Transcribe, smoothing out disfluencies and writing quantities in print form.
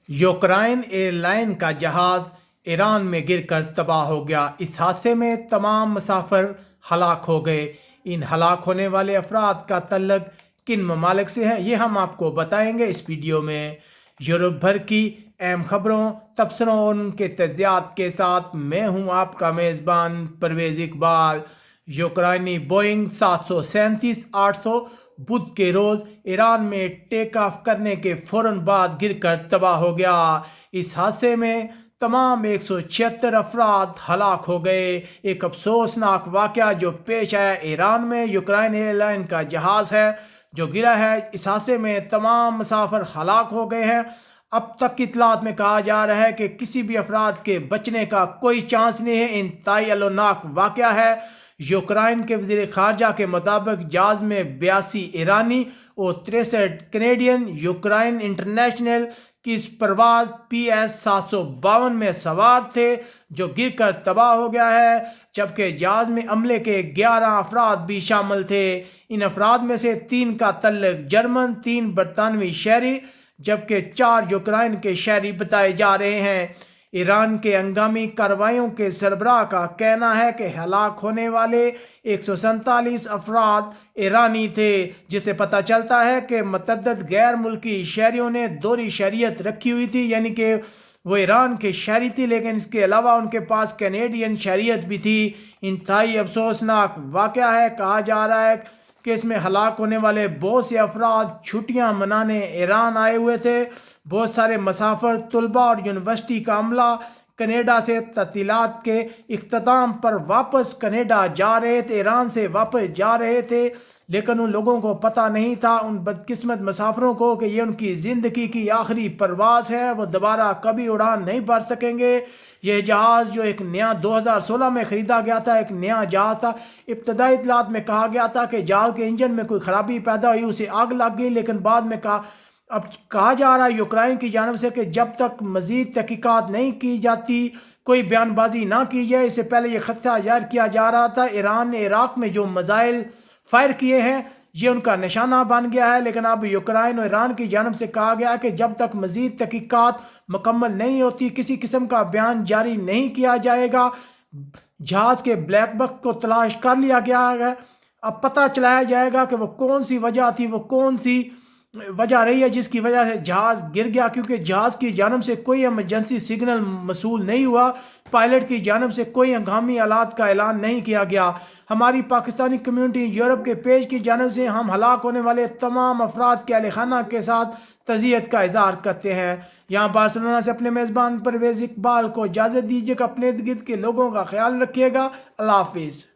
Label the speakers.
Speaker 1: Ukraine air line کا جہاز ایران میں گر کر تباہ ہو گیا۔ اس حادثے میں تمام مسافر ہلاک ہو گئے۔ ان ہلاک ہونے والے افراد کا تعلق کن ممالک سے ہے، یہ ہم آپ کو بتائیں گے اس ویڈیو میں۔ یورپ بھر کی اہم خبروں، تبصروں اور ان کے تجزیات کے ساتھ میں ہوں آپ کا میزبان پرویز اقبال۔ یوکرائنی بوئنگ 737-800 بدھ کے روز ایران میں ٹیک آف کرنے کے فوراً بعد گر کر تباہ ہو گیا۔ اس حادثے میں تمام 176 افراد ہلاک ہو گئے۔ ایک افسوسناک واقعہ جو پیش آیا ایران میں، یوکرائن ایئر لائن کا جہاز ہے جو گرا ہے۔ اس حادثے میں تمام مسافر ہلاک ہو گئے ہیں۔ اب تک کی اطلاعات میں کہا جا رہا ہے کہ کسی بھی افراد کے بچنے کا کوئی چانس نہیں ہے۔ انتہائی الوناک واقعہ ہے۔ یوکرائن کے وزیر خارجہ کے مطابق جہاز میں 82 ایرانی اور 63 کینیڈین یوکرائن انٹرنیشنل کی اس پرواز PS-752 میں سوار تھے جو گر کر تباہ ہو گیا ہے، جبکہ جہاز میں عملے کے 11 افراد بھی شامل تھے۔ ان افراد میں سے 3 کا تعلق جرمن، 3 برطانوی شہری جبکہ 4 یوکرائن کے شہری بتائے جا رہے ہیں۔ ایران کے ہنگامی کارروائیوں کے سربراہ کا کہنا ہے کہ ہلاک ہونے والے 147 افراد ایرانی تھے، جس سے پتہ چلتا ہے کہ متعدد غیر ملکی شہریوں نے دوہری شہریت رکھی ہوئی تھی، یعنی کہ وہ ایران کے شہری تھی لیکن اس کے علاوہ ان کے پاس کینیڈین شہریت بھی تھی۔ انتہائی افسوسناک واقعہ ہے۔ کہا جا رہا ہے کہ اس میں ہلاک ہونے والے بہت سے افراد چھٹیاں منانے ایران آئے ہوئے تھے۔ بہت سارے مسافر، طلباء اور یونیورسٹی کا عملہ کینیڈا سے تعطیلات کے اختتام پر واپس کینیڈا جا رہے تھے، ایران سے واپس جا رہے تھے، لیکن ان لوگوں کو پتہ نہیں تھا، ان بدقسمت مسافروں کو، کہ یہ ان کی زندگی کی آخری پرواز ہے، وہ دوبارہ کبھی اڑان نہیں بھر سکیں گے۔ یہ جہاز جو ایک نیا 2016 میں خریدا گیا تھا، ایک نیا جہاز تھا۔ ابتدائی اطلاعات میں کہا گیا تھا کہ جہاز کے انجن میں کوئی خرابی پیدا ہوئی، اسے آگ لگ گئی، لیکن بعد میں اب کہا جا رہا ہے یوکرائن کی جانب سے کہ جب تک مزید تحقیقات نہیں کی جاتی، کوئی بیان بازی نہ کی جائے۔ اس سے پہلے یہ خدشہ ظاہر کیا جا رہا تھا ایران نے عراق میں جو میزائل فائر کیے ہیں یہ ان کا نشانہ بن گیا ہے، لیکن اب یوکرائن اور ایران کی جانب سے کہا گیا کہ جب تک مزید تحقیقات مکمل نہیں ہوتی کسی قسم کا بیان جاری نہیں کیا جائے گا۔ جہاز کے بلیک باکس کو تلاش کر لیا گیا ہے، اب پتہ چلایا جائے گا کہ وہ کون سی وجہ تھی، وہ کون سی وجہ رہی ہے جس کی وجہ سے جہاز گر گیا، کیونکہ جہاز کی جانب سے کوئی ایمرجنسی سگنل موصول نہیں ہوا، پائلٹ کی جانب سے کوئی ہنگامی آلات کا اعلان نہیں کیا گیا۔ ہماری پاکستانی کمیونٹی یورپ کے پیج کی جانب سے ہم ہلاک ہونے والے تمام افراد کے اہل خانہ کے ساتھ تعزیت کا اظہار کرتے ہیں۔ یہاں بارسلونا سے اپنے میزبان پرویز اقبال کو اجازت دیجیے کہ اپنے ارد گرد کے لوگوں کا خیال رکھیے گا۔ اللہ حافظ۔